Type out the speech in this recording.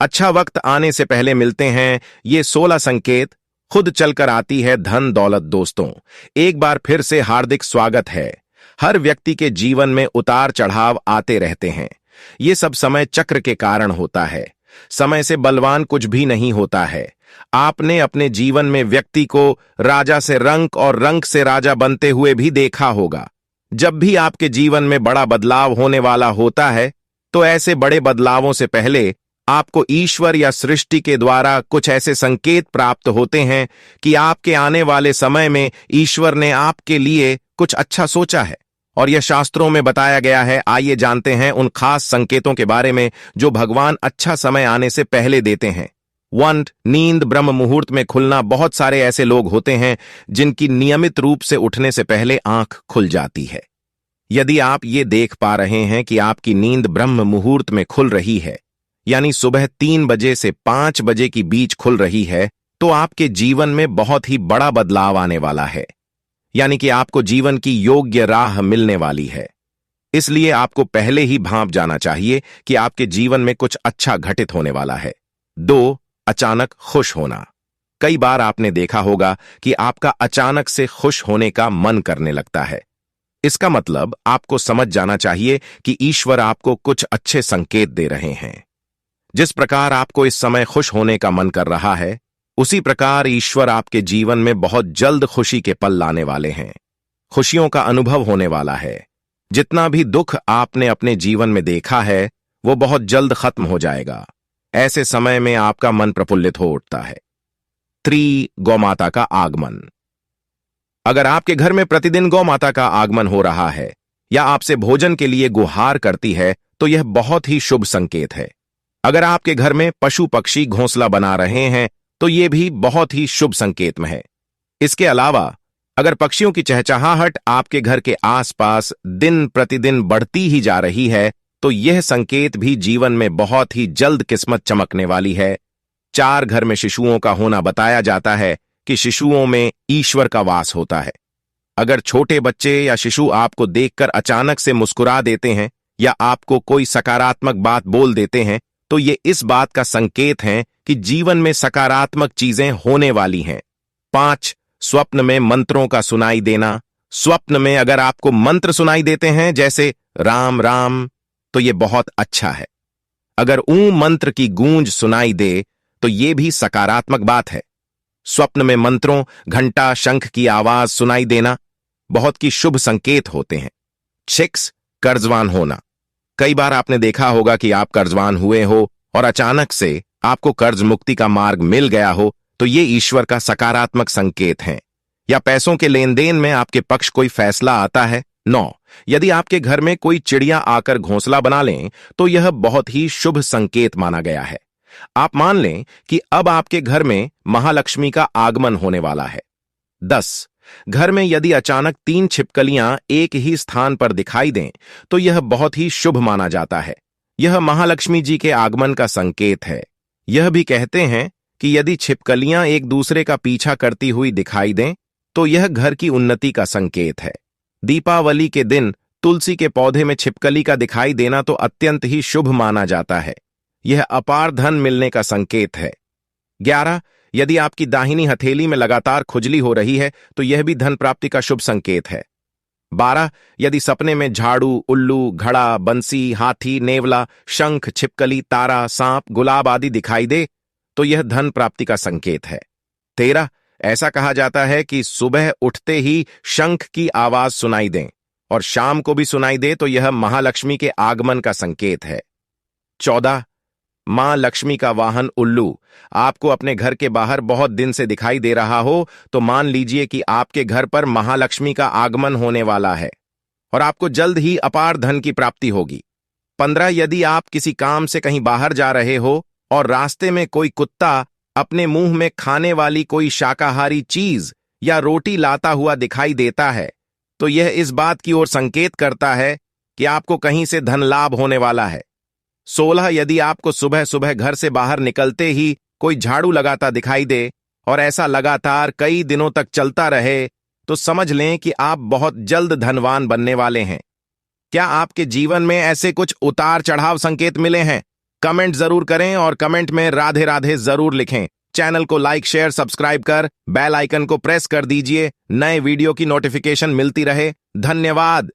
अच्छा वक्त आने से पहले मिलते हैं। ये 16 संकेत खुद चलकर आती है धन दौलत। दोस्तों, एक बार फिर से हार्दिक स्वागत है। हर व्यक्ति के जीवन में उतार चढ़ाव आते रहते हैं। ये सब समय चक्र के कारण होता है। समय से बलवान कुछ भी नहीं होता है। आपने अपने जीवन में व्यक्ति को राजा से रंक और रंक से राजा बनते हुए भी देखा होगा। जब भी आपके जीवन में बड़ा बदलाव होने वाला होता है, तो ऐसे बड़े बदलावों से पहले आपको ईश्वर या सृष्टि के द्वारा कुछ ऐसे संकेत प्राप्त होते हैं कि आपके आने वाले समय में ईश्वर ने आपके लिए कुछ अच्छा सोचा है, और यह शास्त्रों में बताया गया है। आइए जानते हैं उन खास संकेतों के बारे में जो भगवान अच्छा समय आने से पहले देते हैं। 1. नींद ब्रह्म मुहूर्त में खुलना। बहुत सारे ऐसे लोग होते हैं जिनकी नियमित रूप से उठने से पहले आंख खुल जाती है। यदि आप ये देख पा रहे हैं कि आपकी नींद ब्रह्म मुहूर्त में खुल रही है, यानी सुबह 3 बजे से 5 बजे की बीच खुल रही है, तो आपके जीवन में बहुत ही बड़ा बदलाव आने वाला है। यानी कि आपको जीवन की योग्य राह मिलने वाली है। इसलिए आपको पहले ही भांप जाना चाहिए कि आपके जीवन में कुछ अच्छा घटित होने वाला है। 2. अचानक खुश होना। कई बार आपने देखा होगा कि आपका अचानक से खुश होने का मन करने लगता है। इसका मतलब आपको समझ जाना चाहिए कि ईश्वर आपको कुछ अच्छे संकेत दे रहे हैं। जिस प्रकार आपको इस समय खुश होने का मन कर रहा है, उसी प्रकार ईश्वर आपके जीवन में बहुत जल्द खुशी के पल लाने वाले हैं। खुशियों का अनुभव होने वाला है। जितना भी दुख आपने अपने जीवन में देखा है, वो बहुत जल्द खत्म हो जाएगा। ऐसे समय में आपका मन प्रफुल्लित हो उठता है। 3. गौमाता का आगमन। अगर आपके घर में प्रतिदिन गौमाता का आगमन हो रहा है या आपसे भोजन के लिए गुहार करती है, तो यह बहुत ही शुभ संकेत है। अगर आपके घर में पशु पक्षी घोंसला बना रहे हैं, तो यह भी बहुत ही शुभ संकेत में है। इसके अलावा अगर पक्षियों की चहचहाहट आपके घर के आसपास दिन प्रतिदिन बढ़ती ही जा रही है, तो यह संकेत भी जीवन में बहुत ही जल्द किस्मत चमकने वाली है। 4. घर में शिशुओं का होना। बताया जाता है कि शिशुओं में ईश्वर का वास होता है। अगर छोटे बच्चे या शिशु आपको देखकर अचानक से मुस्कुरा देते हैं या आपको कोई सकारात्मक बात बोल देते हैं, तो ये इस बात का संकेत है कि जीवन में सकारात्मक चीजें होने वाली हैं। 5. स्वप्न में मंत्रों का सुनाई देना। स्वप्न में अगर आपको मंत्र सुनाई देते हैं जैसे राम राम, तो ये बहुत अच्छा है। अगर मंत्र की गूंज सुनाई दे, तो ये भी सकारात्मक बात है। स्वप्न में मंत्रों, घंटा, शंख की आवाज सुनाई देना बहुत की शुभ संकेत होते हैं। 6. कर्जवान होना। कई बार आपने देखा होगा कि आप कर्जवान हुए हो और अचानक से आपको कर्ज मुक्ति का मार्ग मिल गया हो, तो ये ईश्वर का सकारात्मक संकेत है। या पैसों के लेन देन में आपके पक्ष कोई फैसला आता है। 9. यदि आपके घर में कोई चिड़िया आकर घोंसला बना लें, तो यह बहुत ही शुभ संकेत माना गया है। आप मान लें कि अब आपके घर में महालक्ष्मी का आगमन होने वाला है। 10. घर में यदि अचानक 3 छिपकलियां एक ही स्थान पर दिखाई दें, तो यह बहुत ही शुभ माना जाता है। यह महालक्ष्मी जी के आगमन का संकेत है। यह भी कहते हैं कि यदि छिपकलियां एक दूसरे का पीछा करती हुई दिखाई दें, तो यह घर की उन्नति का संकेत है। दीपावली के दिन तुलसी के पौधे में छिपकली का दिखाई देना तो अत्यंत ही शुभ माना जाता है। यह अपार धन मिलने का संकेत है। 11. यदि आपकी दाहिनी हथेली में लगातार खुजली हो रही है, तो यह भी धन प्राप्ति का शुभ संकेत है। 12. यदि सपने में झाड़ू, उल्लू, घड़ा, बंसी, हाथी, नेवला, शंख, छिपकली, तारा, सांप, गुलाब आदि दिखाई दे, तो यह धन प्राप्ति का संकेत है। 13. ऐसा कहा जाता है कि सुबह उठते ही शंख की आवाज सुनाई दें और शाम को भी सुनाई दे, तो यह महालक्ष्मी के आगमन का संकेत है। 14. मां लक्ष्मी का वाहन उल्लू आपको अपने घर के बाहर बहुत दिन से दिखाई दे रहा हो, तो मान लीजिए कि आपके घर पर महालक्ष्मी का आगमन होने वाला है और आपको जल्द ही अपार धन की प्राप्ति होगी। 15. यदि आप किसी काम से कहीं बाहर जा रहे हो और रास्ते में कोई कुत्ता अपने मुंह में खाने वाली कोई शाकाहारी चीज या रोटी लाता हुआ दिखाई देता है, तो यह इस बात की ओर संकेत करता है कि आपको कहीं से धन लाभ होने वाला है। 16. यदि आपको सुबह सुबह घर से बाहर निकलते ही कोई झाड़ू लगाता दिखाई दे और ऐसा लगातार कई दिनों तक चलता रहे, तो समझ लें कि आप बहुत जल्द धनवान बनने वाले हैं। क्या आपके जीवन में ऐसे कुछ उतार चढ़ाव संकेत मिले हैं? कमेंट जरूर करें और कमेंट में राधे राधे जरूर लिखें। चैनल को लाइक शेयर सब्सक्राइब कर बेल आइकन को प्रेस कर दीजिए, नए वीडियो की नोटिफिकेशन मिलती रहे। धन्यवाद।